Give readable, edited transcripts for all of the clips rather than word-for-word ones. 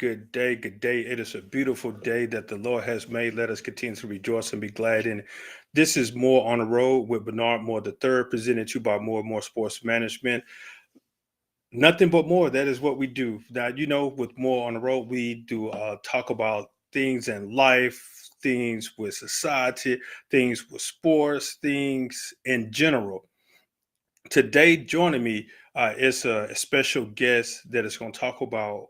good day. Good day. It is a beautiful day that the Lord has made. Let us continue to rejoice and be glad in it. This is More on the Road with Bernard Moore III, presented to you by More and More Sports Management. Nothing but more. That is what we do. Now, with More on the Road, we do talk about things in life, things with society, things with sports, things in general. Today, joining me is a special guest that is going to talk about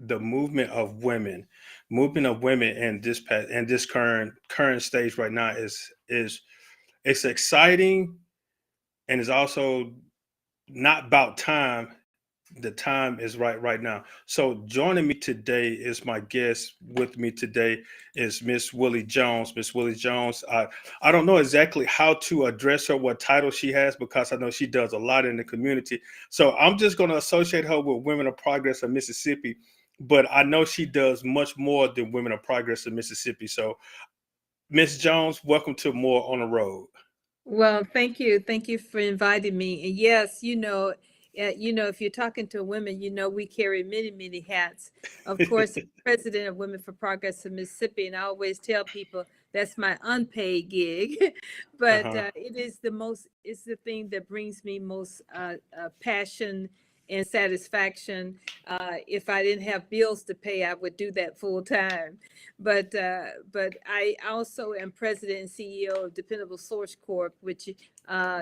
the movement of women in this past and this current stage right now is it's exciting, and it's also not about time. The time is right now. So joining me today is my guest. With me today is Miss Willie Jones. Miss Willie Jones. I don't know exactly how to address her, what title she has, because I know she does a lot in the community. So I'm just going to associate her with Women of Progress of Mississippi. But I know she does much more than Women of Progress of Mississippi. So, Miss Jones, welcome to More on the Road. Well, thank you. Thank you for inviting me. And yes, if you're talking to women, we carry many, many hats. Of course, I'm president of Women for Progress of Mississippi, and I always tell people that's my unpaid gig, but Uh-huh. it's the thing that brings me most passion and satisfaction. If I didn't have bills to pay, I would do that full time. But I also am president and CEO of Dependable Source Corp, which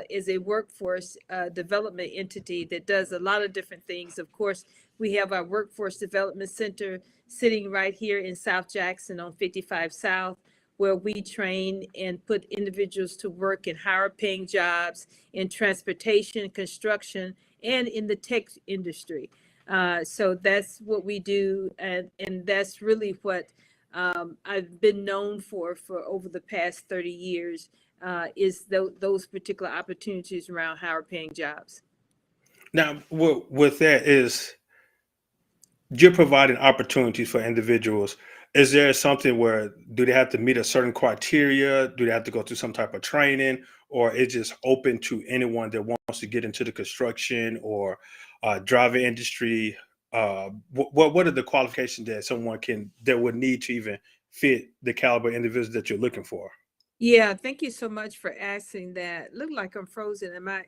is a workforce development entity that does a lot of different things. Of course, we have our Workforce Development Center sitting right here in South Jackson on 55 South, where we train and put individuals to work in higher paying jobs in transportation, construction, and in the tech industry. So that's what we do, and that's really what I've been known for over the past 30 years, is those particular opportunities around higher paying jobs. Now, with that is you're providing opportunities for individuals. Is there something where do they have to meet a certain criteria? Do they have to go through some type of training, or is just open to anyone that wants to get into the construction or driving industry? What are the qualifications that someone that would need to even fit the caliber individuals that you're looking for? Yeah, thank you so much for asking that. Look like I'm frozen. Am I,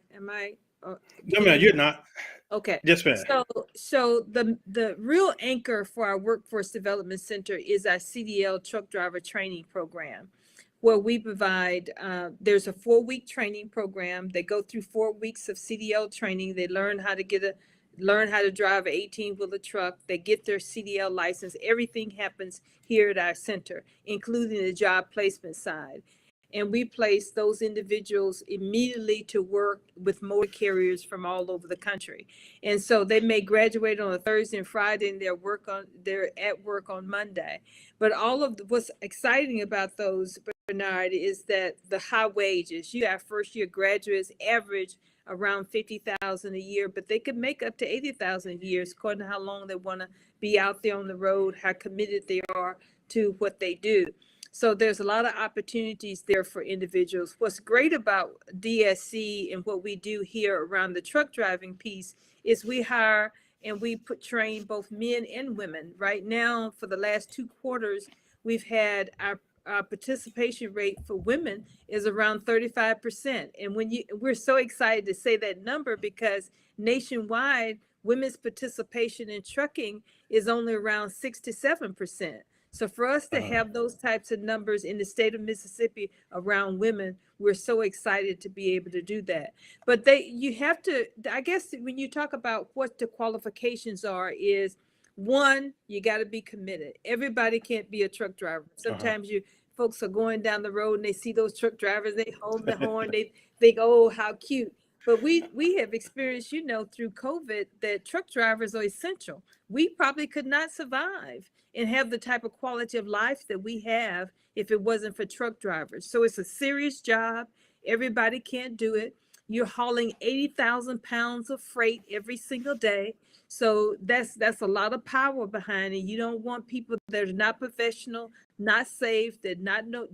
No, can man, you you're hear? not. Okay. Yes, man. So the real anchor for our Workforce Development Center is our CDL truck driver training program, where we provide, there's a 4-week training program. They go through 4 weeks of CDL training. They learn how to drive an 18-wheeler truck. They get their CDL license. Everything happens here at our center, including the job placement side. And we place those individuals immediately to work with motor carriers from all over the country. And so they may graduate on a Thursday and Friday, and they're at work on Monday. But what's exciting about those, Bernard, is that the high wages. You have first year graduates average around 50,000 a year, but they could make up to 80,000 a year, according to how long they want to be out there on the road, how committed they are to what they do. So there's a lot of opportunities there for individuals. What's great about DSC and what we do here around the truck driving piece is we hire and we train both men and women. Right now, for the last 2 quarters, we've had our participation rate for women is around 35%. And we're so excited to say that number because nationwide, women's participation in trucking is only around 67%. So for us to Uh, have those types of numbers in the state of Mississippi around women, we're so excited to be able to do that. But you have to, I guess, when you talk about what the qualifications are, is one, you got to be committed. Everybody can't be a truck driver. uh-huh. Sometimes folks are going down the road and they see those truck drivers, they hold the horn, they think, oh, how cute. But we have experienced, through COVID, that truck drivers are essential. We probably could not survive and have the type of quality of life that we have if it wasn't for truck drivers. So it's a serious job. Everybody can't do it. You're hauling 80,000 pounds of freight every single day. So that's a lot of power behind it. You don't want people that are not professional, not safe, that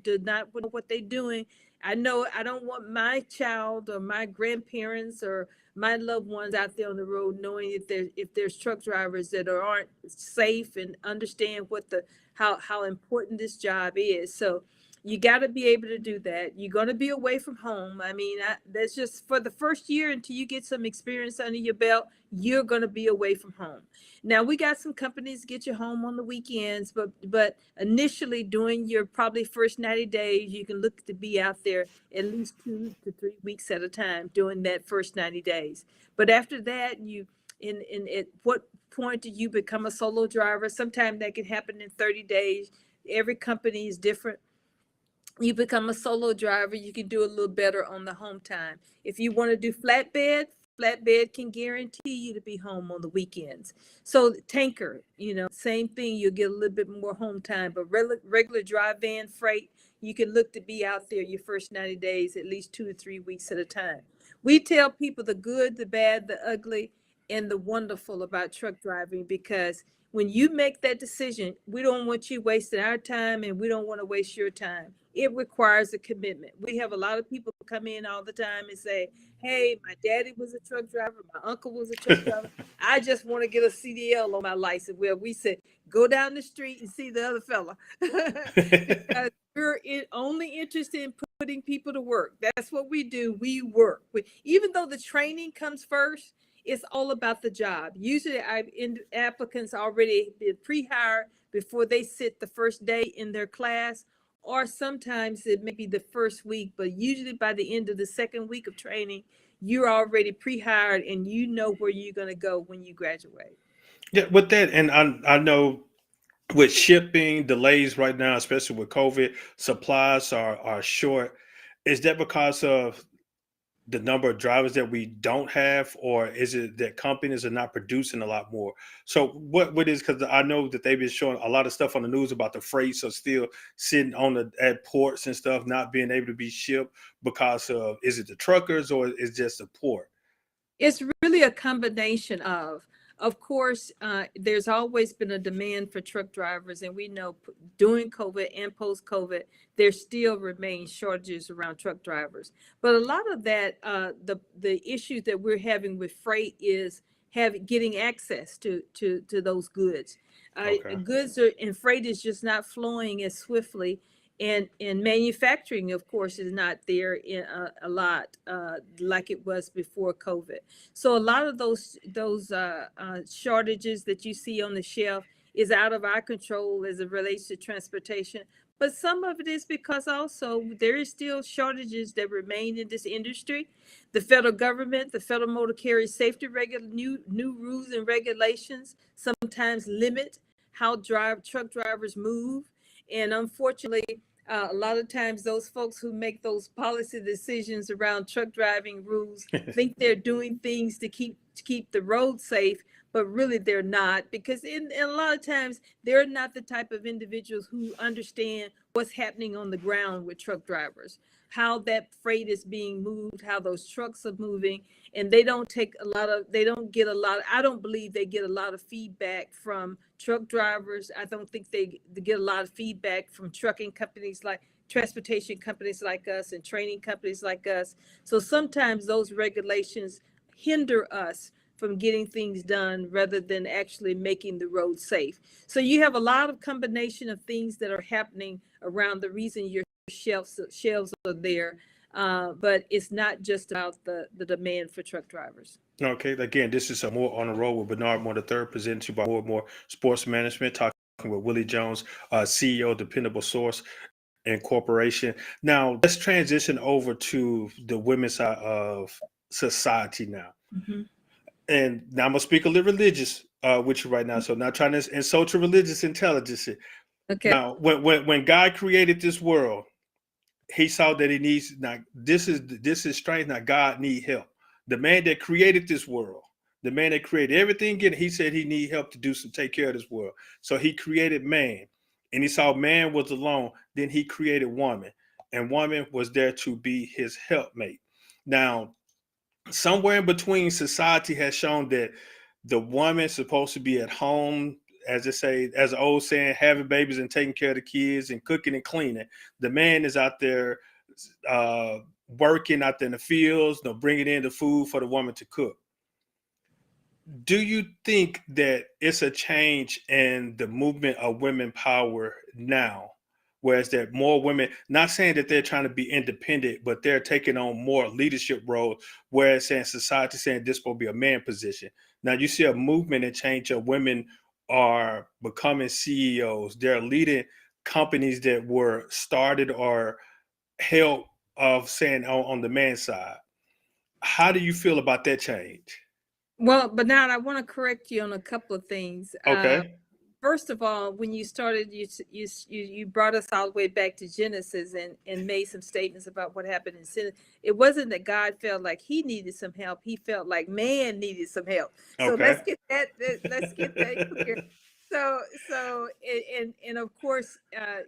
do not know what they're doing I know I don't want my child or my grandparents or my loved ones out there on the road knowing if there's truck drivers that aren't safe and understand what the how important this job is. So you got to be able to do that. You're going to be away from home. I mean, that's just for the first year until you get some experience under your belt. You're going to be away from home. Now we got some companies get you home on the weekends, but initially during your probably first 90 days, you can look to be out there at least 2 to 3 weeks at a time during that first 90 days. But after that, you in at what point do you become a solo driver? Sometimes that can happen in 30 days. Every company is different. You become a solo driver, you can do a little better on the home time. If you want to do flatbed can guarantee you to be home on the weekends. So tanker, same thing, you'll get a little bit more home time, but regular dry van freight, you can look to be out there your first 90 days, at least 2 to 3 weeks at a time. We tell people the good, the bad, the ugly, and the wonderful about truck driving, because when you make that decision, we don't want you wasting our time and we don't want to waste your time. It requires a commitment. We have a lot of people come in all the time and say, hey, my daddy was a truck driver, my uncle was a truck driver. I just want to get a CDL on my license. Well, we said, go down the street and see the other fella. Because we're only interested in putting people to work. That's what we do. We work. Even though the training comes first, it's all about the job. Usually applicants already been pre-hired before they sit the first day in their class, or sometimes it may be the first week, but usually by the end of the second week of training, you're already pre-hired and you know where you're going to go when you graduate. Yeah, with that, and I know with shipping delays right now, especially with COVID, supplies are short. Is that because of the number of drivers that we don't have, or is it that companies are not producing a lot more? So what is, because I know that they've been showing a lot of stuff on the news about the freights are still sitting at ports and stuff, not being able to be shipped because of, is it the truckers or is it just the port? It's really a combination of course, there's always been a demand for truck drivers, and we know during COVID and post-COVID, there still remain shortages around truck drivers. But a lot of that, the issue that we're having with freight is getting access to those goods. Okay. Goods and freight is just not flowing as swiftly, and manufacturing, of course, is not there in a lot like it was before COVID. So a lot of those shortages that you see on the shelf is out of our control as it relates to transportation. But some of it is because also there is still shortages that remain in this industry. The federal government, the Federal Motor Carrier Safety new rules and regulations sometimes limit how truck drivers move. And unfortunately, a lot of times those folks who make those policy decisions around truck driving rules think they're doing things to keep the road safe, but really they're not, because in a lot of times they're not the type of individuals who understand what's happening on the ground with truck drivers, how that freight is being moved, how those trucks are moving, and they don't get a lot, I don't believe they get a lot of feedback from truck drivers. I don't think they get a lot of feedback from trucking companies, like transportation companies like us and training companies like us. So sometimes those regulations hinder us from getting things done rather than actually making the road safe. So you have a lot of combination of things that are happening around the reason your shelves are there. But it's not just about the demand for truck drivers. Okay, again, this is a More on the Road with Bernard Moore III, presented to you by More and More Sports Management, talking with Willie Jones, CEO of Dependable Source Incorporation. Now, let's transition over to the women's side of society now. Mm-hmm. And now I'm going to speak a little religious with you right now, so not trying to insult your religious intelligence. Okay. Now, when God created this world, he saw that he needs, now this is strength. Now God need help. The man that created this world, the man that created everything in it, he said he need help to take care of this world. So he created man, and he saw man was alone. Then he created woman, and woman was there to be his helpmate. Now, somewhere in between, society has shown that the woman is supposed to be at home, as they say, as an old saying, having babies and taking care of the kids and cooking and cleaning. The man is out there working out in the fields, bringing in the food for the woman to cook. Do you think that it's a change in the movement of women power now? Whereas that more women, not saying that they're trying to be independent, but they're taking on more leadership roles, whereas saying society saying this will be a man position. Now you see a movement and change of women are becoming CEOs. They're leading companies that were started or held of saying on the man side. How do you feel about that change? Well, but now I want to correct you on a couple of things. Okay. First of all, when you started, you brought us all the way back to Genesis and made some statements about what happened in sin. It wasn't that God felt like he needed some help. He felt like man needed some help. So Okay. let's get that clear. And of course,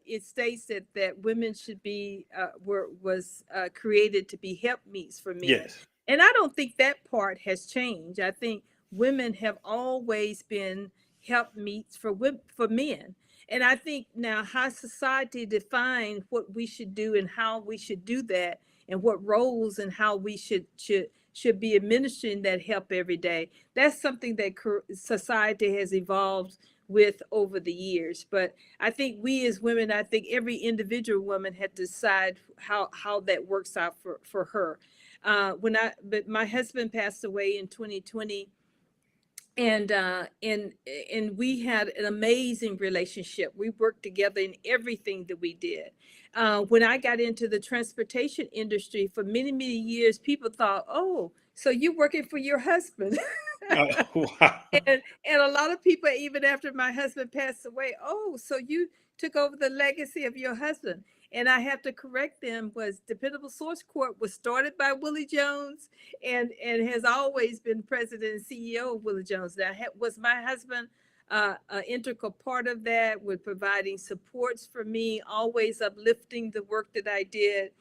it states that women should be was created to be helpmeets for men. Yes. And I don't think that part has changed. I think women have always been helpmeets for men. And I think now how society define what we should do and how we should do that, and what roles and how we should be administering that help every day. That's something that society has evolved with over the years. But I think we as women, I think every individual woman had to decide how that works out for her. But my husband passed away in 2020, and we had an amazing relationship. We worked together in everything that we did. When I got into the transportation industry for many, many years, people thought, oh, so you're working for your husband. Wow. And a lot of people, even after my husband passed away, oh, so you took over the legacy of your husband. And I have to correct them, was Dependable Source Corp was started by Willie Jones and has always been president and CEO of Willie Jones. Now, was my husband an integral part of that, with providing supports for me, always uplifting the work that I did.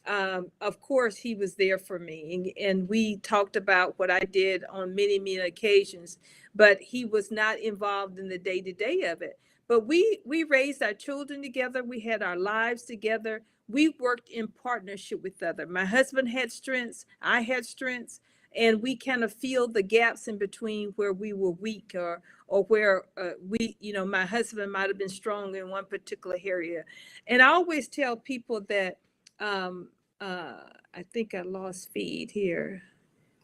Of course, he was there for me, and we talked about what I did on many, many occasions, but he was not involved in the day-to-day of it. But we raised our children together. We had our lives together. We worked in partnership with other. My husband had strengths, I had strengths, and we kind of filled the gaps in between where we were weak, or where my husband might have been strong in one particular area. And I always tell people that I think I lost feed here.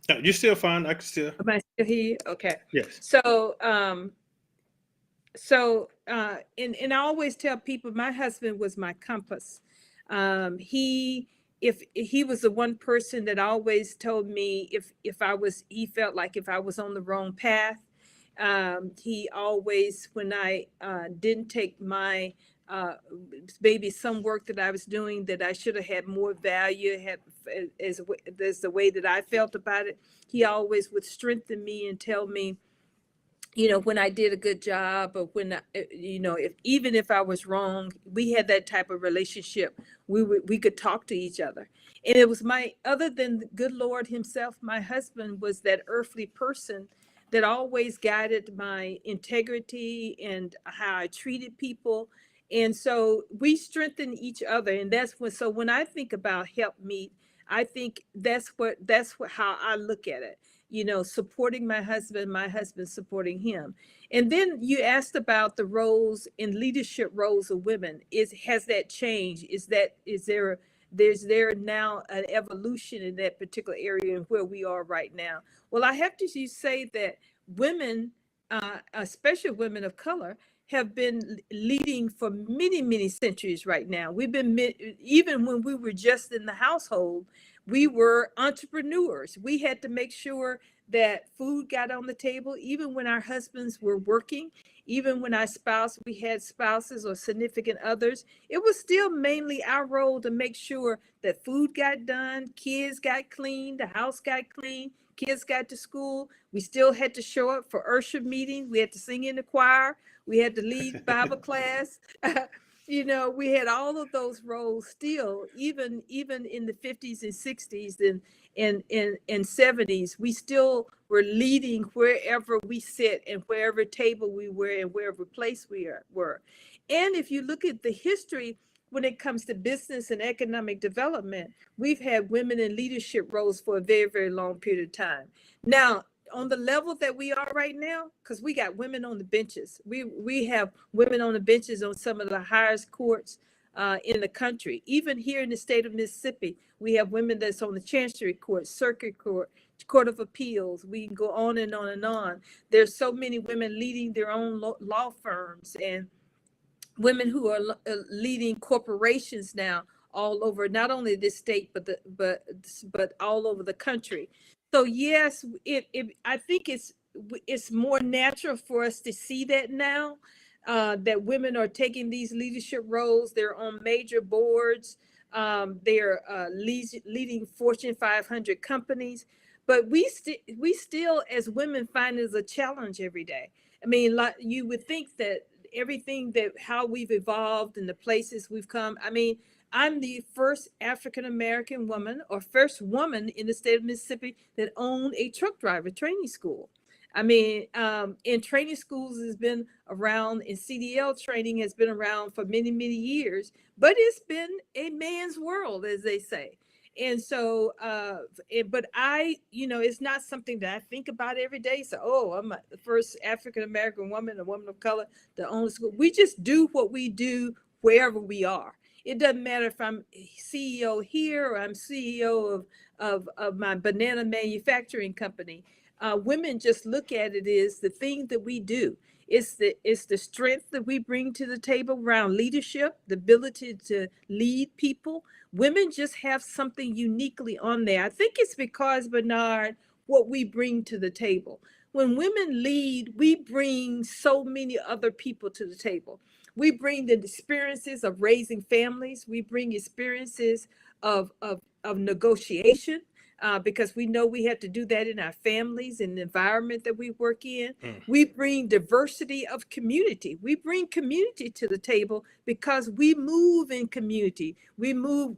No, you're still fine. I can still. Am I still here? Okay. Yes. So and I always tell people my husband was my compass. He was the one person that always told me he felt like if I was on the wrong path. He always, when I didn't take my maybe some work that I was doing that I should have had more value, as the way that I felt about it, he always would strengthen me and tell me, when I did a good job, or when even if I was wrong. We had that type of relationship. We could talk to each other. And it was other than the good Lord himself, my husband was that earthly person that always guided my integrity and how I treated people. And so we strengthen each other. And so when I think about helpmeet, I think that's how I look at it. Supporting my husband supporting him. And then you asked about the roles in leadership roles of women. Has that changed? Is there now an evolution in that particular area and where we are right now? Well, I have to say that women, especially women of color, have been leading for many, many centuries right now. We've been, even when we were just in the household, we were entrepreneurs. We had to make sure that food got on the table, even when our husbands were working, even when we had spouses or significant others. It was still mainly our role to make sure that food got done, kids got clean, the house got clean, kids got to school. We still had to show up for Ursha meetings. We had to sing in the choir. We had to lead Bible class. We had all of those roles still, even in the 50s and 60s and 70s. We still were leading wherever we sit and wherever table we were and wherever place we were. And if you look at the history, when it comes to business and economic development, we've had women in leadership roles for a very, very long period of time. Now, on the level that we are right now, because we got women on the benches, we have women on the benches on some of the highest courts in the country. Even here in the state of Mississippi, we have women that's on the Chancery Court, Circuit Court, Court of Appeals. We can go on and on and on. There's so many women leading their own law firms, and women who are leading corporations now all over, not only this state, but all over the country. So yes, I think it's more natural for us to see that now, that women are taking these leadership roles. They're on major boards. They're leading Fortune 500 companies. But we still, as women, find it as a challenge every day. I mean, like, you would think that everything that how we've evolved and the places we've come. I mean, I'm the first African-American woman, or first woman in the state of Mississippi, that owned a truck driver training school. I mean, and training schools has been around, and CDL training has been around for many, many years, but it's been a man's world, as they say. And so, but it's not something that I think about every day. So, oh, I'm the first African-American woman, a woman of color to own a school. We just do what we do wherever we are. It doesn't matter if I'm CEO here or I'm CEO of my banana manufacturing company. Women just look at it as the thing that we do. It's the strength that we bring to the table around leadership, the ability to lead people. Women just have something uniquely on there. I think it's because, Bernard, what we bring to the table. When women lead, we bring so many other people to the table. We bring the experiences of raising families. We bring experiences of negotiation. Because we know we have to do that in our families and the environment that we work in. We bring diversity of community. We bring community to the table because we move in community. We move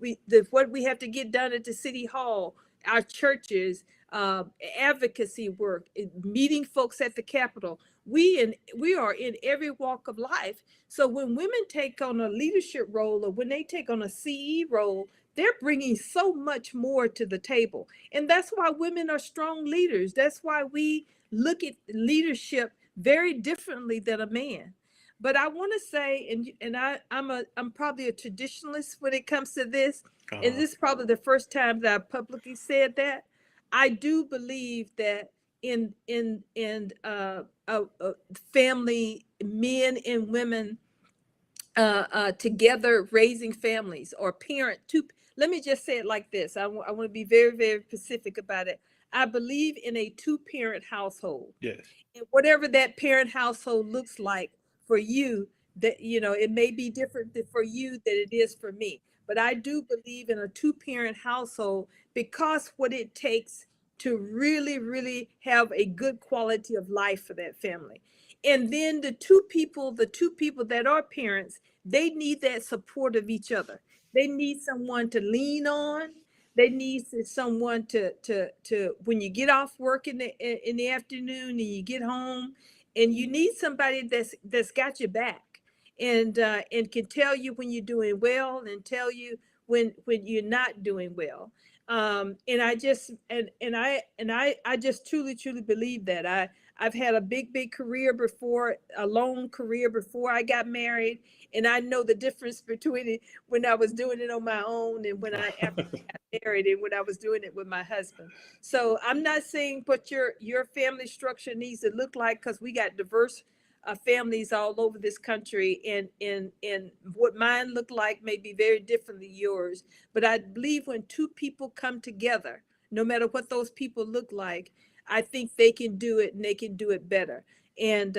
what we have to get done at the city hall, our churches, advocacy work, meeting folks at the Capitol. We are in every walk of life. So when women take on a leadership role, or when they take on a CE role, they're bringing so much more to the table. And that's why women are strong leaders. That's why we look at leadership very differently than a man. But I want to say, and I'm probably a traditionalist when it comes to this, and this is probably the first time that I publicly said that. I do believe that in family, men and women together raising families, or let me just say it like this. I want to be very, very specific about it. I believe in a two-parent household. Yes. And whatever that parent household looks like for you, that, it may be different for you than it is for me. But I do believe in a two-parent household, because what it takes to really, really have a good quality of life for that family. And then the two people that are parents, they need that support of each other. They need someone to lean on. They need someone to when you get off work in the afternoon and you get home, and you need somebody that's got your back, and can tell you when you're doing well, and tell you when you're not doing well. And I just truly believe that I've had a big career before, a long career before I got married. And I know the difference between it when I was doing it on my own, and when I after I got married, and when I was doing it with my husband. So I'm not saying what your family structure needs to look like, because we got diverse families all over this country, and what mine look like may be very different than yours. But I believe when two people come together, no matter what those people look like, I think they can do it, and they can do it better. And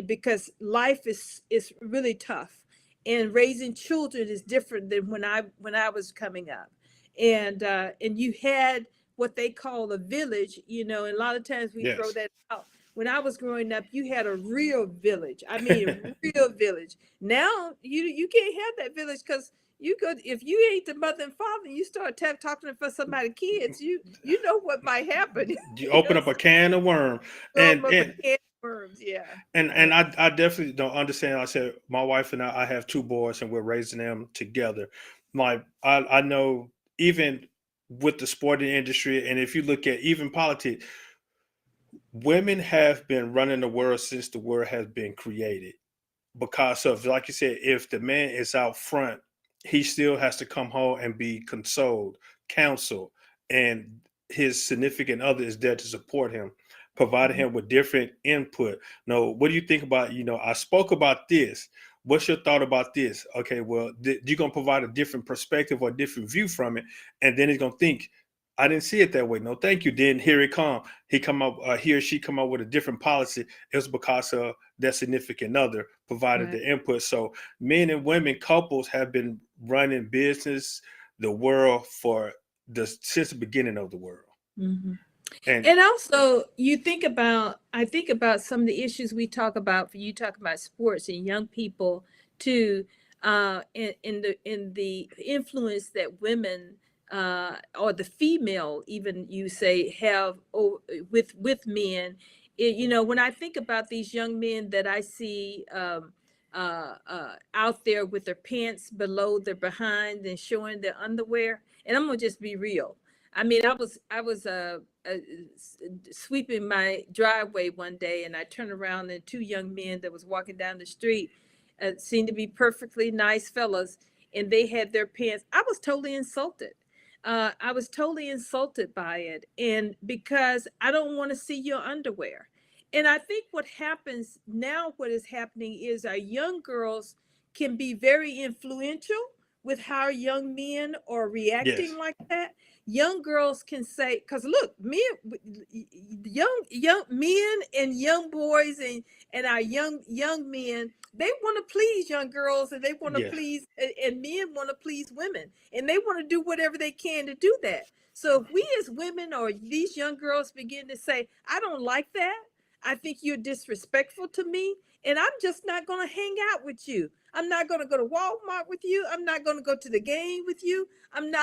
because life is really tough, and raising children is different than when I was coming up. And you had what they call a village, and a lot of times we throw that out. When I was growing up, you had a real village. I mean, a real village. Now you can't have that village, because if you ain't the mother and father, you start talking for somebody's kids, you know what might happen. You open up a can of worm. And worms. Yeah. And I definitely don't understand. I said my wife and I have two boys and we're raising them together. I know even with the sporting industry, and if you look at even politics, women have been running the world since the world has been created. Because of, like you said, if the man is out front, he still has to come home and be consoled, counseled, and his significant other is there to support him, providing Mhm. him with different input. No, what do you think about, I spoke about this. What's your thought about this? Okay, well, you're gonna provide a different perspective or different view from it, and then he's gonna think, I didn't see it that way. No, thank you. Then here it come. He or she come up with a different policy. It's because of their significant other provided Right. the input. So men and women couples have been running business, the world since the beginning of the world. Mhm. And And also, I think about some of the issues we talk about. For you talk about sports and young people too, in the influence that women or the female, even you say, have with men. When I think about these young men that I see out there with their pants below their behind and showing their underwear, and I'm gonna just be real. I mean, I was sweeping my driveway one day, and I turned around, and two young men that was walking down the street seemed to be perfectly nice fellas, and they had their pants. I was totally insulted. I was totally insulted by it, and because I don't want to see your underwear. And I think what happens now, what is happening is our young girls can be very influential with how young men are reacting yes, like that. Young girls can say, because look, men, young men and young boys and our young men, they want to please young girls, and they want to yes. please, and men want to please women, and they want to do whatever they can to do that. So if we as women or these young girls begin to say, I don't like that, I think you're disrespectful to me, and I'm just not going to hang out with you. I'm not going to go to Walmart with you. I'm not going to go to the game with you. I don't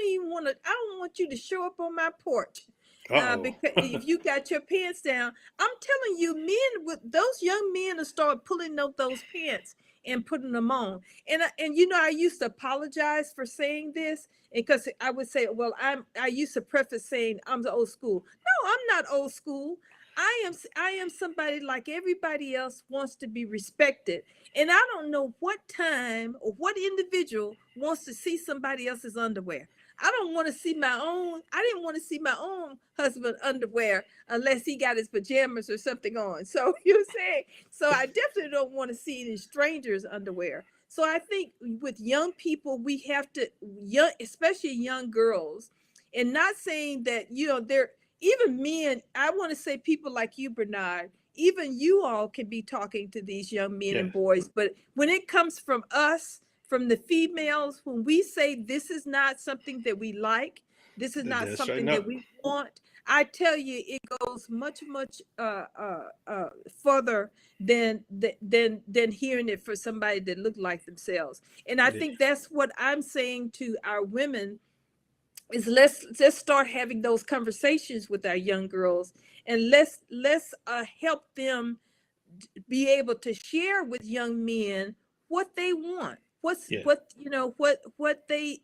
even want to, I don't want you to show up on my porch. Uh-oh. Because if you got your pants down, I'm telling you, men with those young men will start pulling out those pants and putting them on. And I used to apologize for saying this, because I would say, well, I used to preface saying I'm the old school. No, I'm not old school. I am somebody like everybody else, wants to be respected. And I don't know what time or what individual wants to see somebody else's underwear. I don't want to see my own. I didn't want to see my own husband underwear unless he got his pajamas or something on. So you say, so I definitely don't want to see any strangers' underwear. So I think with young people, we have to, especially young girls, and not saying that, they're, even men, I want to say people like you, Bernard, even you all can be talking to these young men and Yes, boys. But when it comes from us, from the females, when we say this is not something that we like, this is not that's straighten something that up. we want, I tell you, it goes much, much further than hearing it for somebody that look like themselves. And I Yeah. think that's what I'm saying to our women is, let's start having those conversations with our young girls, and let's help them be able to share with young men what they want, Yeah. what they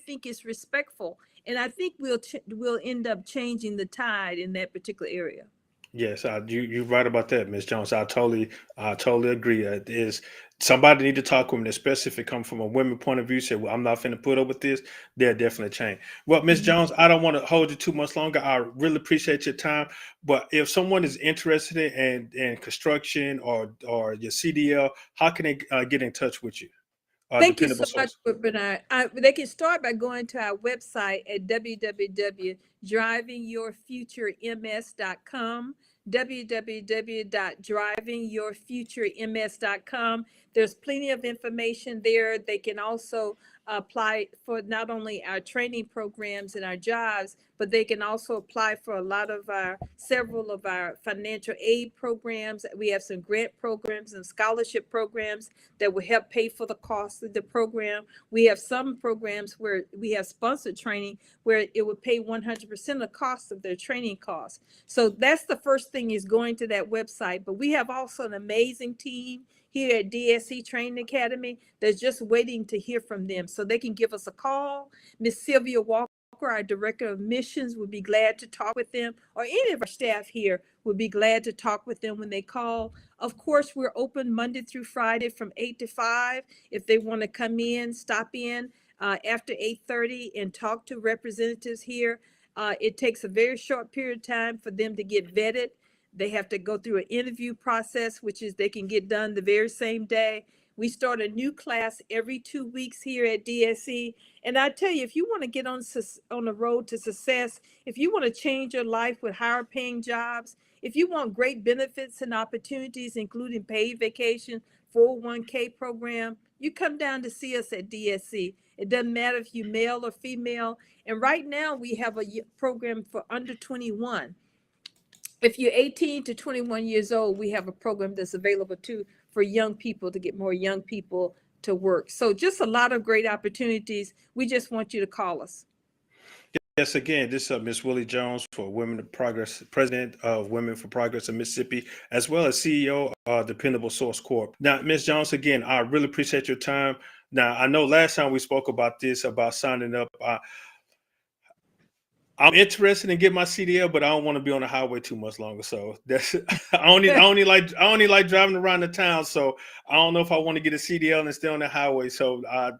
think is respectful. And I think we'll end up changing the tide in that particular area. Yes, you're right about that, Miss Jones. I totally agree. Is somebody need to talk with them, especially if it comes from a women point of view. Say, well, I'm not finna put up with this. They'll definitely change. Well, Miss Mhm. Jones, I don't want to hold you too much longer. I really appreciate your time. But if someone is interested in construction or your CDL, how can they get in touch with you? Thank you Dependable so much, source. Bernard. They can start by going to our website at www.drivingyourfuturems.com, www.drivingyourfuturems.com. There's plenty of information there. They can also apply for not only our training programs and our jobs, but they can also apply for several of our financial aid programs. We have some grant programs and scholarship programs that will help pay for the cost of the program. We have some programs where we have sponsored training where it would pay 100% of the cost of their training costs. So that's the first thing, is going to that website. But we have also an amazing team here at DSC Training Academy that's just waiting to hear from them. So they can give us a call. Miss Sylvia Walker, our Director of Missions, would be glad to talk with them, or any of our staff here would be glad to talk with them when they call. Of course, we're open Monday through Friday from 8 to 5. If they want to come in, stop in after 8:30 and talk to representatives here. It takes a very short period of time for them to get vetted. They have to go through an interview process, which is they can get done the very same day. We start a new class every 2 weeks here at DSC. And I tell you, if you want to get on the road to success, if you want to change your life with higher paying jobs, if you want great benefits and opportunities, including paid vacation, 401k program, you come down to see us at DSC. It doesn't matter if you're male or female. And right now we have a program for under 21. If you're 18 to 21 years old, we have a program that's available too for young people, to get more young people to work. So just a lot of great opportunities. We just want you to call us. Yes, again, this is Ms. Willie Jones for Women of Progress, President of Women for Progress in Mississippi, as well as CEO of Dependable Source Corp. Now, Ms. Jones, again, I really appreciate your time. Now, I know last time we spoke about this, about signing up. I'm interested in getting my CDL, but I don't want to be on the highway too much longer. So that's I only like driving around the town. So I don't know if I want to get a CDL and stay on the highway. So I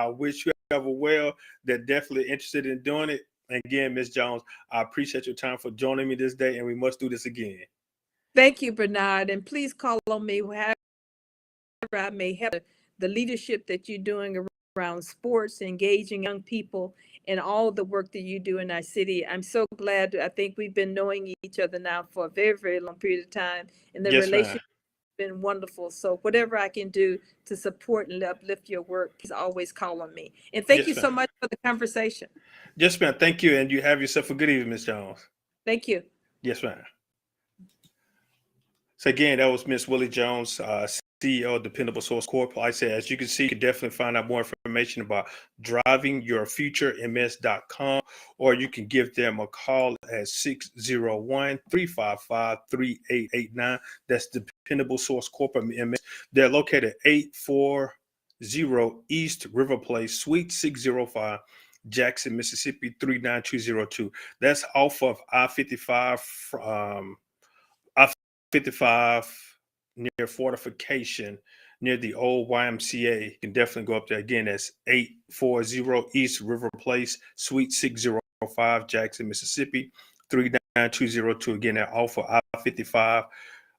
wish you ever well. They're definitely interested in doing it. And again, Ms. Jones, I appreciate your time for joining me this day, and we must do this again. Thank you, Bernard, and please call on me however I may help the leadership that you're doing around sports, engaging young people, and all the work that you do in our city. I'm so glad. I think we've been knowing each other now for a very, very long period of time, and the relationship has been wonderful. So whatever I can do to support and uplift your work, please always call on me. And thank you so much for the conversation. Yes, ma'am. Thank you, and you have yourself a good evening, Ms. Jones. Thank you. Yes, ma'am. So again, that was Ms. Willie Jones, CEO of Dependable Source Corp. Like I said, as you can see, you can definitely find out more information about drivingyourfuturems.com, or you can give them a call at 601-355-3889. That's Dependable Source Corp. MS. They're located at 840 East River Place, Suite 605, Jackson, Mississippi 39202. That's off of I-55 near Fortification, near the old YMCA. You can definitely go up there. Again, that's 840 East River Place, Suite 605, Jackson, Mississippi 39202. Again, that off of I-55,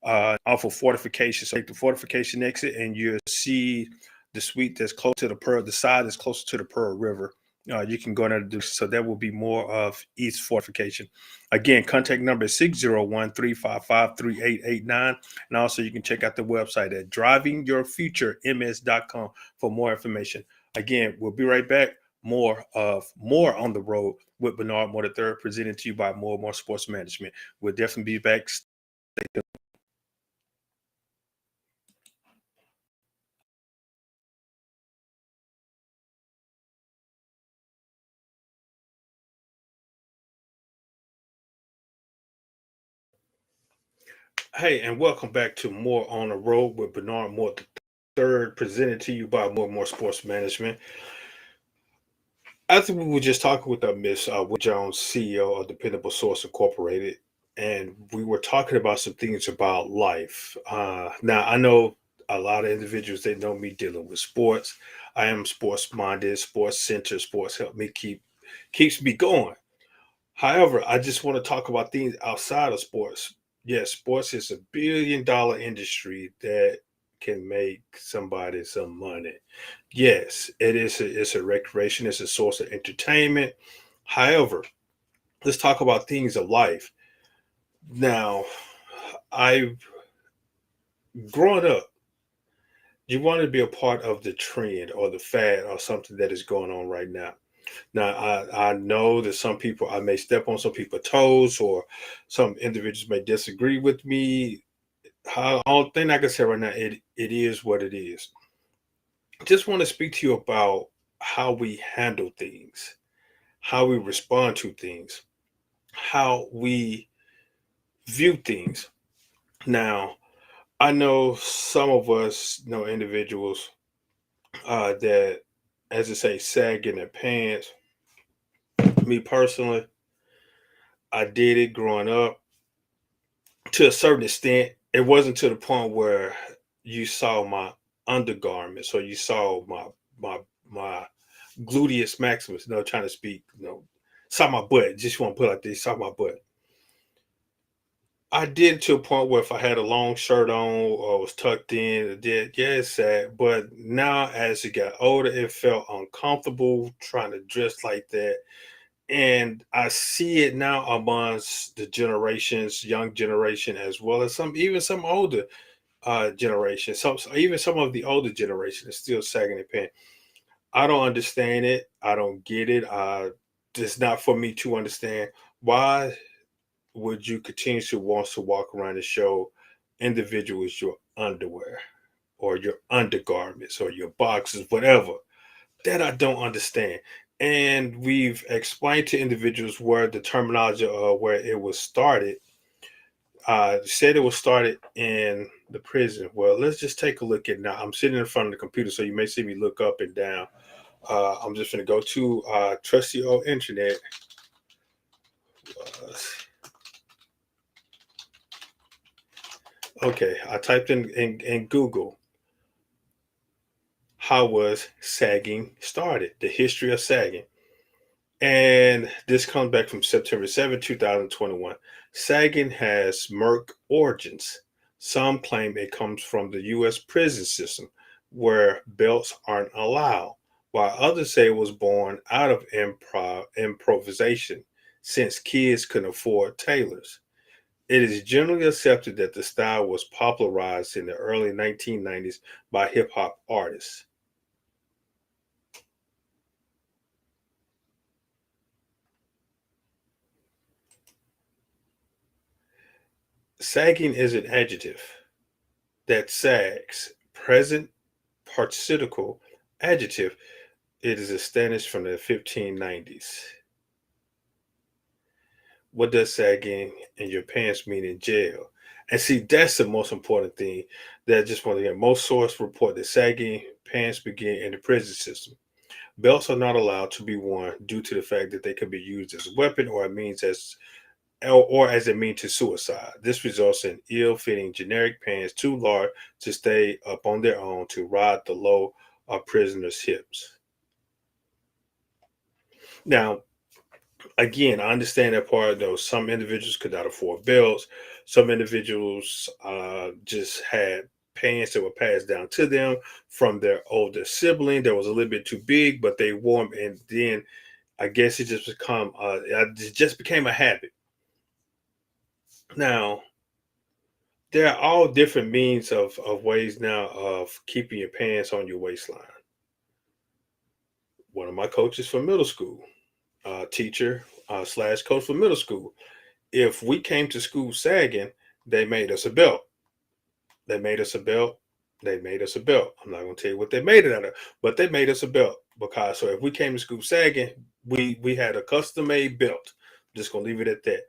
off of Fortification. So take the Fortification exit and you'll see the suite that's close to the Pearl. The side is closer to the Pearl River. You can go in there to do so. That will be more of East Fortification. Again, contact number is 601-355-3889. And also you can check out the website at drivingyourfuturems.com for more information. Again, we'll be right back. More on the road with Bernard Moore III, presented to you by More and More Sports Management. We'll definitely be back. Stay tuned. Hey, and welcome back to More on the Road with Bernard Moore III, presented to you by More and More Sports Management. I think we were just talking with Miss Will Jones, CEO of Dependable Source Incorporated, and we were talking about some things about life. Now, I know a lot of individuals, they know me dealing with sports. I am sports minded, sports centered, sports help me keeps me going. However, I just want to talk about things outside of sports. Yes, sports is $1 billion industry that can make somebody some money. Yes, it's a recreation, it's a source of entertainment. However, let's talk about things of life. Now, I've grown up, You want to be a part of the trend or the fad or something that is going on right now. Now, I know that some people, I may step on some people's toes, or some individuals may disagree with me. Only thing I can say right now, it is what it is. Just want to speak to you about how we handle things, how we respond to things, how we view things. Now, I know some of us know individuals that, as I say, sag in their pants. Me personally, I did it growing up to a certain extent. It wasn't to the point where you saw my undergarments or you saw my my gluteus maximus. Trying to speak. Saw my butt. Just want to put it like this. Saw my butt. I did it to a point where if I had a long shirt on or was tucked in, it did, yeah, it's sad. But now, as it got older, it felt uncomfortable trying to dress like that. And I see it now amongst the generations, young generation, as well as even some older generations. Even some of the older generation is still sagging their pants. I don't understand it. I don't get it. It's not for me to understand. Why would you continue to want to walk around and show individuals your underwear or your undergarments or your boxes, whatever? That I don't understand. And we've explained to individuals where the terminology where it was started. Said it was started in the prison. Well, let's just take a look at now. I'm sitting in front of the computer, so you may see me look up and down. I'm just going to go to trusty old internet. Uh, okay, I typed in Google, how was sagging started, the history of sagging. And this comes back from September 7, 2021. Sagging has murk origins. Some claim it comes from the U.S. prison system, where belts aren't allowed, while others say it was born out of improvisation, since kids couldn't afford tailors. It is generally accepted that the style was popularized in the early 1990s by hip hop artists. Sagging is an adjective that sags, present participial adjective. It is established from the 1590s. What does sagging in your pants mean in jail? And see, that's the most important thing that I just want to get. Most sources report that sagging pants begin in the prison system. Belts are not allowed to be worn due to the fact that they could be used as a weapon or a means or as a means to suicide. This results in ill-fitting generic pants too large to stay up on their own to ride the low of prisoners' hips. Now, again, I understand that part, though. Some individuals could not afford belts. Some individuals just had pants that were passed down to them from their older sibling that was a little bit too big, but they wore them, and then I guess it just became a habit. Now, there are all different means of ways now of keeping your pants on your waistline. One of my coaches for middle school, teacher slash coach for middle school, if we came to school sagging, they made us a belt. They made us a belt. They made us a belt. I'm not going to tell you what they made it out of, but they made us a belt because so if we came to school sagging, we had a custom made belt. I'm just going to leave it at that.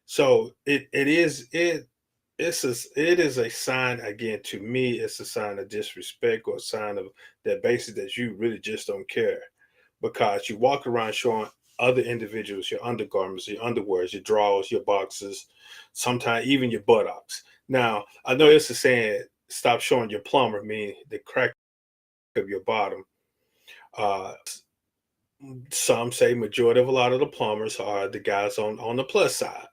So it is a sign again to me. It's a sign of disrespect or a sign of that basis that you really just don't care because you walk around showing other individuals your undergarments, your underwears, your drawers, your boxes, sometimes even your buttocks. Now I know it's a saying, "Stop showing your plumber," meaning the crack of your bottom. Uh, some say majority of a lot of the plumbers are the guys on the plus side.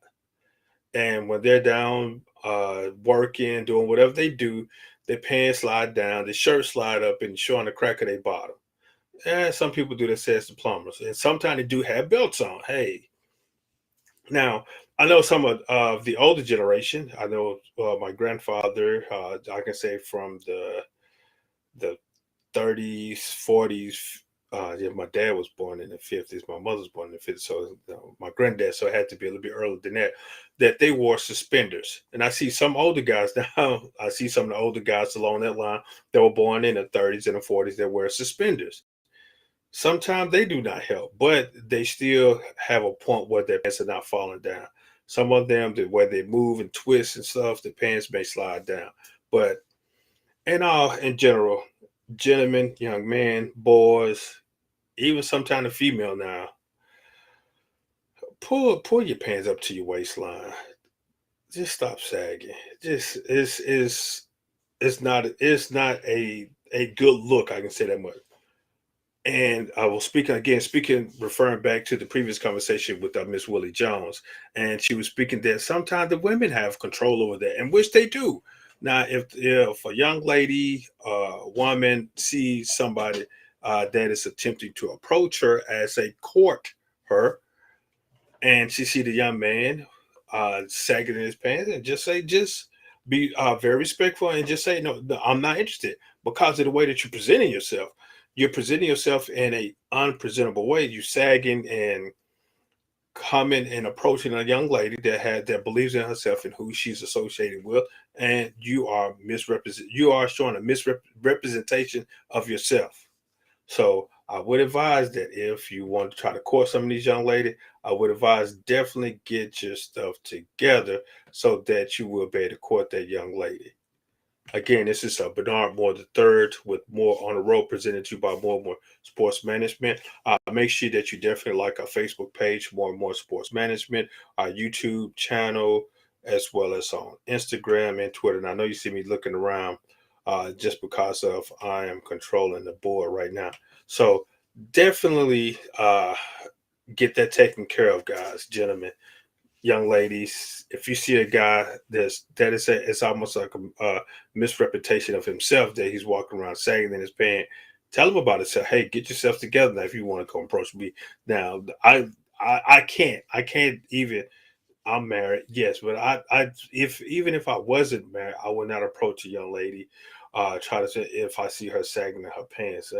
And when they're down working, doing whatever they do, their pants slide down, their shirt slide up and showing the crack of their bottom. And some people do that, says the plumbers. And sometimes they do have belts on. Hey, now I know some of the older generation. I know my grandfather. I can say from the the 30s, 40s. Yeah, my dad was born in the 50s. My mother was born in the 50s. So my granddad, so it had to be a little bit earlier than that, that they wore suspenders. And I see some older guys now, I see some of the older guys along that line that were born in the 30s and the 40s that wear suspenders. Sometimes they do not help, but they still have a point where their pants are not falling down. Some of them, where they move and twist and stuff, the pants may slide down. But in general, gentlemen, young men, boys, even sometimes a female now, pull your pants up to your waistline. Just stop sagging. Just it's not a good look. I can say that much. And I was speaking, referring back to the previous conversation with Miss Willie Jones, and she was speaking that sometimes the women have control over that, and which they do. Now, if a young lady, woman sees somebody that is attempting to approach her as a court her, and she see the young man sagging in his pants, and just be very respectful and just say no, no, I'm not interested because of the way that you're presenting yourself. You're presenting yourself in a unpresentable way. You sagging and coming and approaching a young lady that believes in herself and who she's associated with, and you are misrepresent. You are showing a misrepresentation of yourself. So I would advise that if you want to try to court some of these young ladies, I would advise definitely get your stuff together so that you will be able to court that young lady. Again, this is Bernard Moore III with More on the Road, presented to you by More and More Sports Management. Make sure that you definitely like our Facebook page, More and More Sports Management, our YouTube channel, as well as on Instagram and Twitter. And I know you see me looking around just because of I am controlling the board right now. So definitely get that taken care of, guys, gentlemen, young ladies. If you see a guy it's almost like a misrepresentation of himself that he's walking around sagging in his pants, tell him about it. Say, hey, get yourself together now if you want to come approach me. Now, I can't even. I'm married, yes, but if even if I wasn't married, I would not approach a young lady. Try to say if I see her sagging in her pants.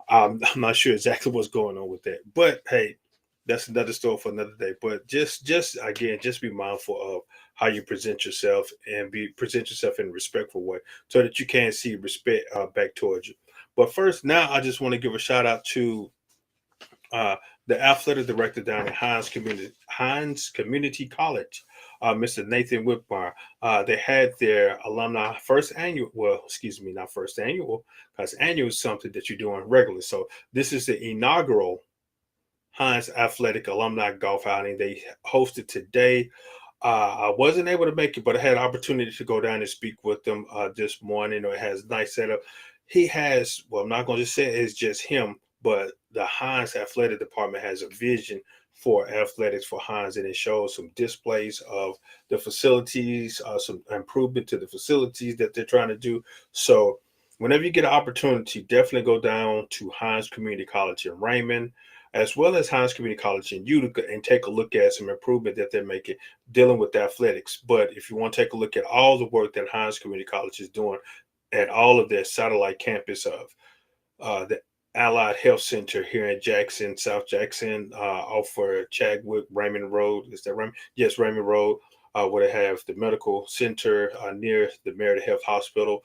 I'm not sure exactly what's going on with that, but hey, that's another story for another day. But just again, just be mindful of how you present yourself and present yourself in a respectful way, so that you can see respect back towards you. But first, now I just want to give a shout out to uh, the athletic director down at Hines Community College, Mr. Nathan Whitmire. They had their alumni first annual. Well, excuse me, not first annual, because annual is something that you're doing regularly. So this is the inaugural Hines Athletic Alumni Golf Outing. They hosted today. I wasn't able to make it, but I had an opportunity to go down and speak with them this morning. It has a nice setup. He has, well, I'm not going to just say it's just him, but the Hines Athletic Department has a vision for athletics for Hines, and it shows some displays of the facilities, some improvement to the facilities that they're trying to do. So, whenever you get an opportunity, definitely go down to Hines Community College in Raymond, as well as Hines Community College in Utica, and take a look at some improvement that they're making dealing with athletics. But if you want to take a look at all the work that Hines Community College is doing at all of their satellite campus of the Allied Health Center here in Jackson, South Jackson, off for Chadwick Raymond Road. Is that Raymond? Yes, Raymond Road, where they have the medical center near the Merida Health Hospital.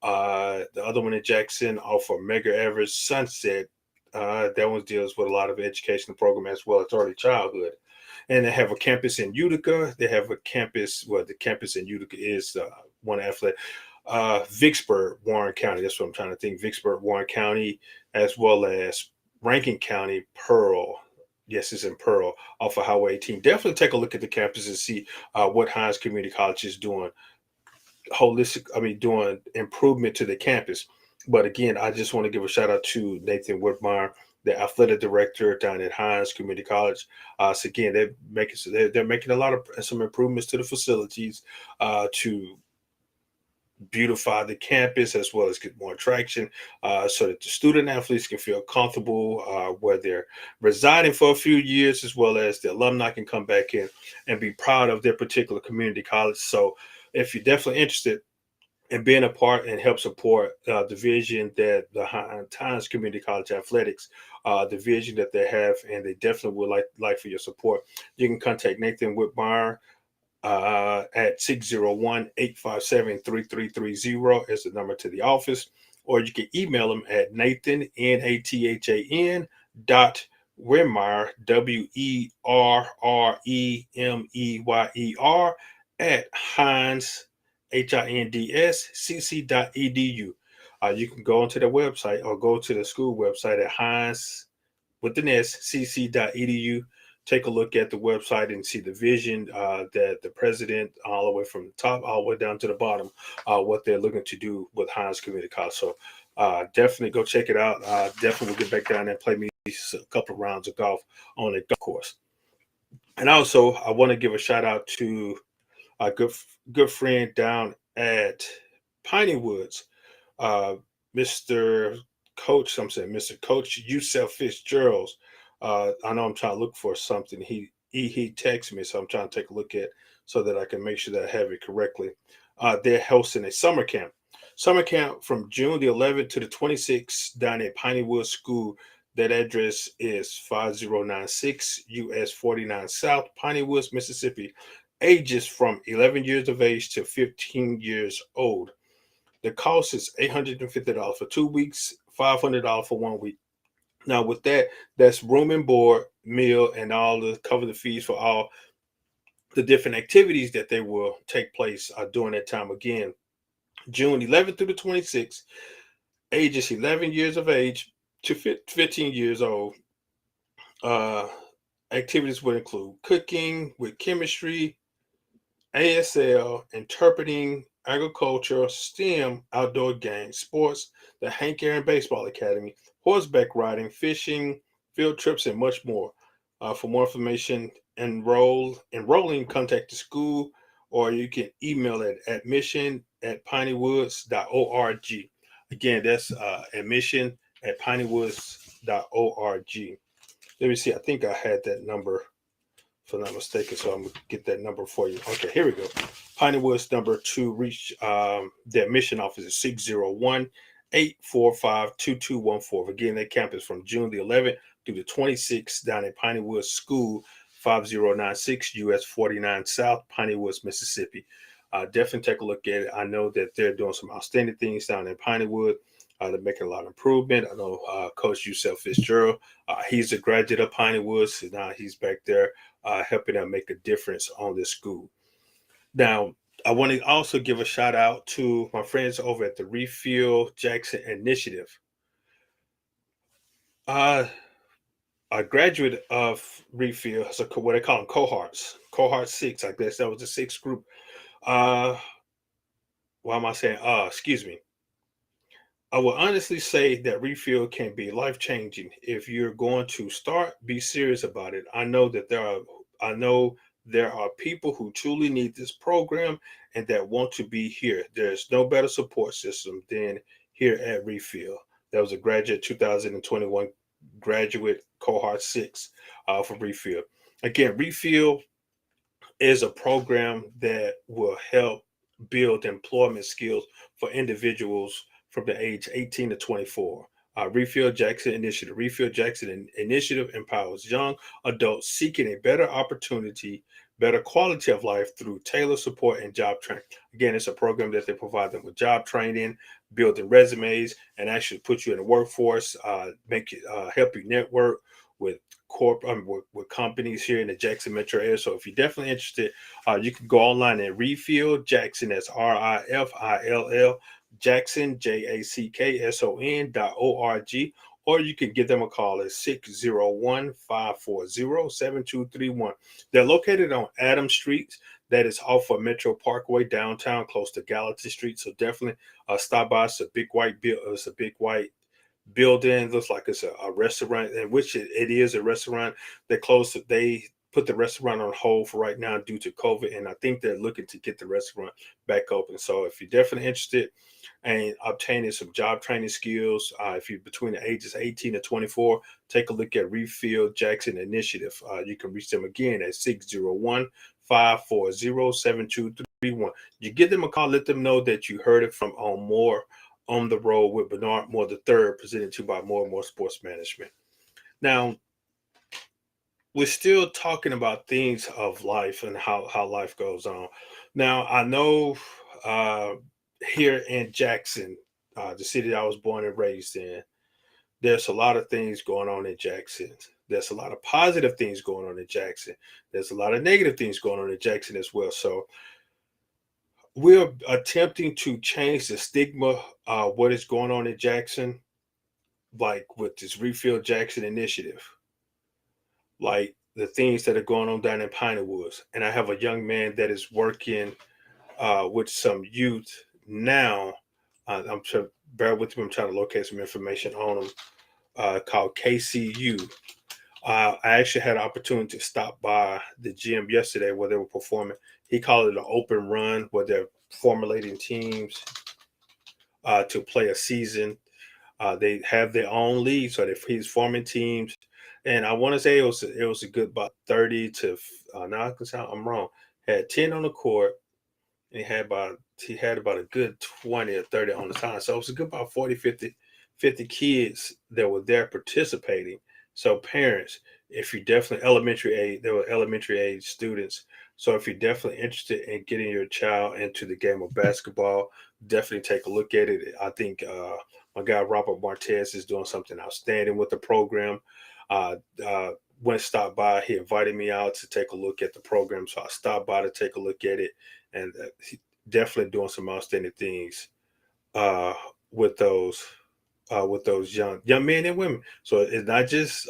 The other one in Jackson, off for Medgar Evers Sunset. That one deals with a lot of educational program as well as early childhood. And they have a campus in Utica. They have a campus, well, the campus in Utica is one athletic. Vicksburg, Warren County. That's what I'm trying to think. Vicksburg, Warren County, as well as Rankin County, Pearl. Yes, it's in Pearl off of Highway 18. Definitely take a look at the campus and see what Hines Community College is doing doing improvement to the campus. But again, I just want to give a shout out to Nathan Whitmire, the athletic director down at Hines Community College. So again, they're making a lot of some improvements to the facilities to beautify the campus as well as get more attraction so that the student athletes can feel comfortable where they're residing for a few years, as well as the alumni can come back in and be proud of their particular community college. So if you're definitely interested, and being a part and help support the vision that the Hines Community College Athletics, the vision that they have, and they definitely would like for your support. You can contact Nathan Whitmire at 601-857-3330 is the number to the office, or you can email him at Nathan, Nathan .Wremeyer, WERREMEYER at Hines, HINDS, you can go onto the website or go to the school website at Hines with an S, cc.edu. Take a look at the website and see the vision that the president, all the way from the top, all the way down to the bottom, what they're looking to do with Hines Community College. So definitely go check it out. Definitely will get back down there and play me a couple of rounds of golf on a golf course. And also, I want to give a shout out to a good friend down at Piney Woods, uh, Mr. Coach. I'm saying Mr. Coach Yusef Fitzgerald. I know I'm trying to look for something. He texted me, so I'm trying to take a look at so that I can make sure that I have it correctly. They're hosting a summer camp. Summer camp from June the 11th to the 26th down at Piney Woods School. That address is 5096 US 49 South, Piney Woods, Mississippi. Ages from 11 years of age to 15 years old. The cost is $850 for 2 weeks, $500 for 1 week. Now, with that, that's room and board, meal, and all the cover the fees for all the different activities that they will take place during that time. Again, June 11th through the 26th, ages 11 years of age to 15 years old. Activities would include cooking with chemistry, ASL, interpreting, agriculture, STEM, outdoor games, sports, the Hank Aaron Baseball Academy, horseback riding, fishing, field trips, and much more. For more information, enrolling, contact the school, or you can email it at admission@pinywoods.org. Again, that's admission@pinywoods.org. Let me see. I think I had that number, if I'm not mistaken. So I'm gonna get that number for you. Okay, here we go. Piney Woods number to reach the admission office is 601-845-2214. Again, that camp is from June the 11th through the 26th down at Piney Woods School, 5096 US 49 South, Piney Woods, Mississippi. Definitely take a look at it. I know that they're doing some outstanding things down in Pineywood. They're making a lot of improvement. I know Coach Yusef Fitzgerald, he's a graduate of Pineywood, so now he's back there helping them make a difference on this school. Now, I want to also give a shout out to my friends over at the Refuel Jackson Initiative. A graduate of Refuel, so what they call them cohort 6. I guess that was the sixth group. Why am I saying? Excuse me. I will honestly say that Refuel can be life changing if you're going to start. Be serious about it. I know there are people who truly need this program and that want to be here. There's no better support system than here at Refuel. That was a graduate 2021 graduate cohort 6 for Refuel. Again, Refuel is a program that will help build employment skills for individuals from the age 18 to 24. Refuel Jackson Initiative. Refuel Jackson Initiative empowers young adults seeking a better opportunity, better quality of life through tailored support and job training. Again, it's a program that they provide them with job training, building resumes, and actually put you in the workforce, help you network with with companies here in the Jackson metro area. So if you're definitely interested, you can go online at Refuel Jackson. That's RIFILL Jackson JACKSON.org, or you can give them a call at 601-540-7231. They're located on Adams Street. That is off of Metro Parkway downtown, close to Gallatin Street. So definitely stop by. It's a big white building. Looks like it's a restaurant, in which it is a restaurant. They put the restaurant on hold for right now due to COVID, and I think they're looking to get the restaurant back open. So if you're definitely interested in obtaining some job training skills, if you're between the ages 18 to 24, take a look at Refuel Jackson Initiative. You can reach them again at 601-540-7231. 331. You give them a call, let them know that you heard it from on More on the Road with Bernard Moore III, presented to you by More and More Sports Management. Now, we're still talking about things of life and how life goes on. Now, I know uh, here in Jackson, the city I was born and raised in, there's a lot of things going on in Jackson. There's a lot of positive things going on in Jackson. There's a lot of negative things going on in Jackson as well. So we're attempting to change the stigma, what is going on in Jackson, like with this Refill Jackson initiative, like the things that are going on down in Piney Woods. And I have a young man that is working with some youth now. I'm sure, bear with me, I'm trying to locate some information on them, called KCU. I actually had an opportunity to stop by the gym yesterday where they were performing. He called it an open run where they're formulating teams to play a season. They have their own league, so he's forming teams. And I want to say it was a good about 30 to now I'm wrong. Had 10 on the court, and he had about a good 20 or 30 on the time. So it was a good about 40, 50 kids that were there participating. So parents, if you're definitely elementary age, there were elementary age students. So if you're definitely interested in getting your child into the game of basketball, definitely take a look at it. I think my guy Robert Martez is doing something outstanding with the program. Uh, uh, when stopped by, he invited me out to take a look at the program. So I stopped by to take a look at it, and he definitely doing some outstanding things uh, with those young men and women. So it's not just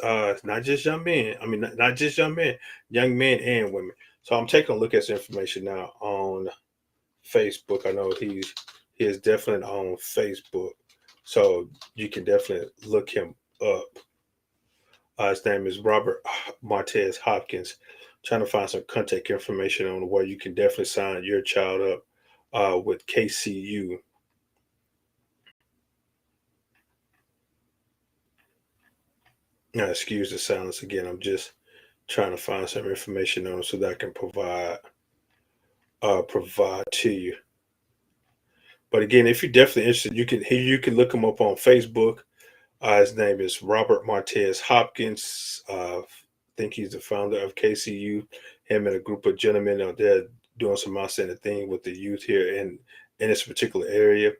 young men. I mean, not just young men and women. So I'm taking a look at some information now on Facebook. I know he is definitely on Facebook, so you can definitely look him up. His name is Robert Martez Hopkins. Trying to find some contact information on where you can definitely sign your child up with KCU. Now, excuse the silence again. I'm just trying to find some information on so that I can provide to you. But again, if you're definitely interested, you can look him up on Facebook. His name is Robert Martez Hopkins. I think he's the founder of KCU. Him and a group of gentlemen out there doing some outstanding thing with the youth here in this particular area,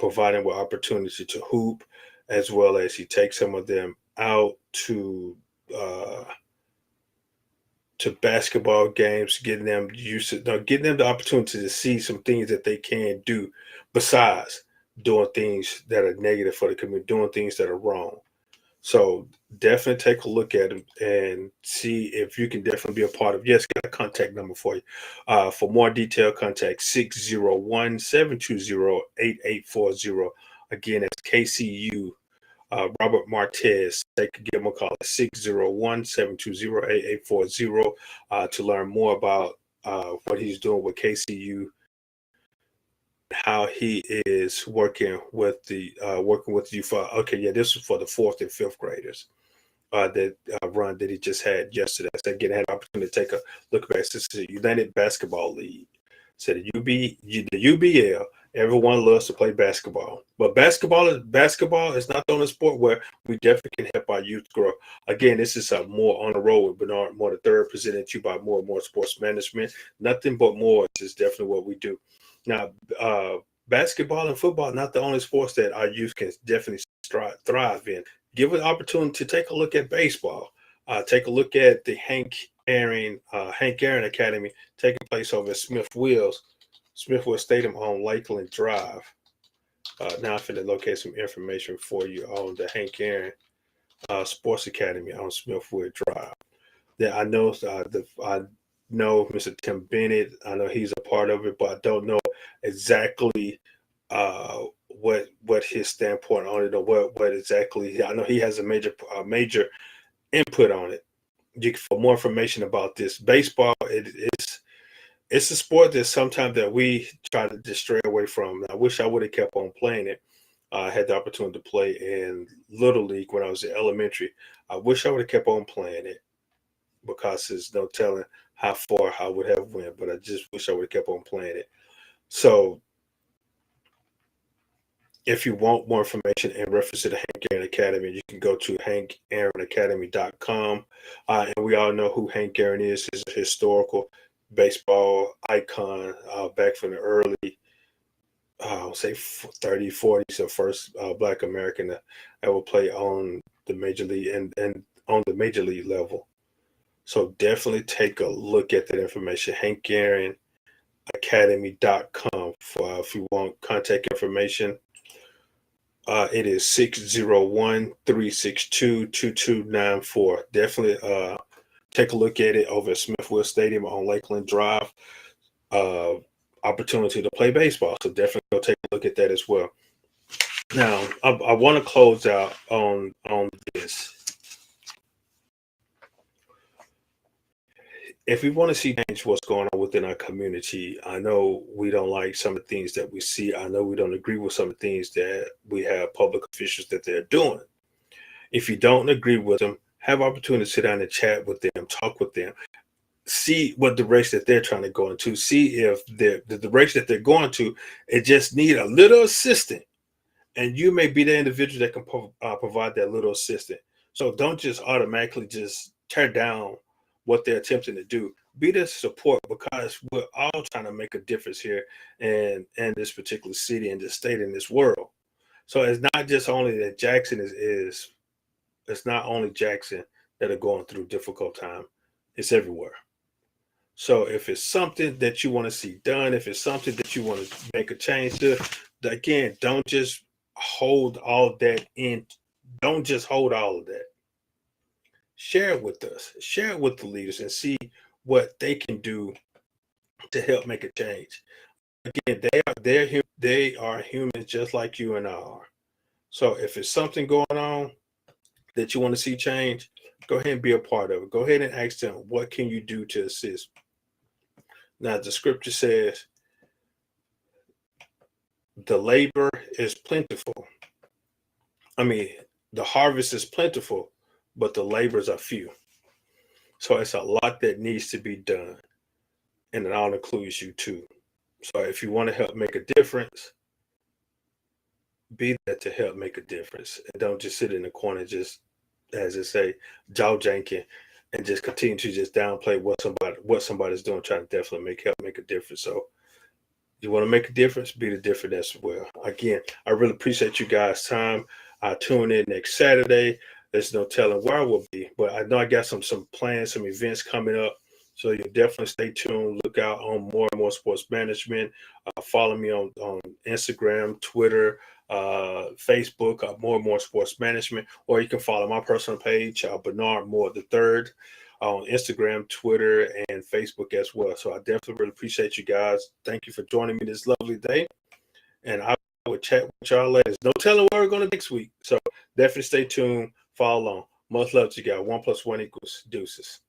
providing with opportunity to hoop, as well as he takes some of them out uh, to basketball games, getting them used to, no, getting them the opportunity to see some things that they can do besides doing things that are negative for the community, doing things that are wrong. So definitely take a look at them and see if you can definitely be a part of. Yes, got a contact number for you. For more detailed, contact 601-720-8840. Again, that's KCU. Robert Martez. They could give him a call at 601-720-8840 to learn more about what he's doing with KCU, how he is working with you for. Okay, yeah, this is for the fourth and fifth graders. That run that he just had yesterday. So again, I had an opportunity to take a look back. This is the United Basketball League. So the UBL, everyone loves to play basketball. But basketball is not the only sport where we definitely can help our youth grow. Again, this is More on the Road with Bernard Moore III, presented to you by More and More Sports Management. Nothing but more is definitely what we do. Now, basketball and football are not the only sports that our youth can definitely thrive in. Give an opportunity to take a look at baseball. Take a look at the Hank Aaron Academy taking place over at Smithfield Stadium on Lakeland Drive. Now I'm going to locate some information for you on the Hank Aaron Sports Academy on Smithfield Drive. That I know Mr. Tim Bennett. I know he's a part of it, but I don't know exactly what his standpoint on it, or what exactly. I know he has a major input on it. For more information about this, baseball, it's a sport that sometimes that we try to stray away from. I wish I would have kept on playing it. I had the opportunity to play in Little League when I was in elementary. I wish I would have kept on playing it. because there's no telling how far I would have went. But I just wish I would have kept on playing it. So if you want more information in reference to the Hank Aaron Academy, you can go to hankaaronacademy.com. And we all know who Hank Aaron is. He's a historical baseball icon back from the early, I'll say 30s, 40s, the first Black American to ever play on the major league and on the major league level. So definitely take a look at that information, hankaaronacademy.com. If you want contact information, it is 601-362-2294. Definitely take a look at it over at Smithfield Stadium on Lakeland Drive. Opportunity to play baseball. So definitely go take a look at that as well. Now, I want to close out on this. If we want to see change what's going on within our community, I know we don't like some of the things that we see. I know we don't agree with some of the things that we have public officials that they're doing. If you don't agree with them, have opportunity to sit down and chat with them, talk with them, see what direction that they're trying to go into, see if the direction that they're going to, it just need a little assistance. And you may be the individual that can provide that little assistance. So don't just automatically just tear down what they're attempting to do. Be there to support, because we're all trying to make a difference here in this particular city, in this state, in this world. So it's not just only that Jackson it's not only Jackson that are going through difficult time. It's everywhere. So if it's something that you want to see done, if it's something that you want to make a change to, again, don't just hold all that in. Don't just hold all of that. Share it with us. Share it with the leaders and see what they can do to help make a change. Again, they are humans just like you and I are. So if it's something going on that you want to see change, go ahead and be a part of it. Go ahead and ask them, what can you do to assist? Now, the scripture says, the labor is plentiful. The harvest is plentiful, but the labors are few. So it's a lot that needs to be done. And it all includes you too. So if you want to help make a difference, be there to help make a difference. And don't just sit in the corner, just, as they say, jaw janking, and just continue to just downplay what somebody's doing, trying to definitely help make a difference. So you want to make a difference, be the difference as well. Again, I really appreciate you guys' time. Tune in next Saturday. There's no telling where I will be, but I know I got some plans, some events coming up. So you definitely stay tuned. Look out on More and More Sports Management. Follow me on Instagram, Twitter, Facebook, More and More Sports Management, or you can follow my personal page, Bernard Moore III, on Instagram, Twitter, and Facebook as well. So I definitely really appreciate you guys. Thank you for joining me this lovely day. And I will chat with y'all later. There's no telling where we're going to next week. So definitely stay tuned. Follow along. Much love to you guys. 1 + 1 = deuces.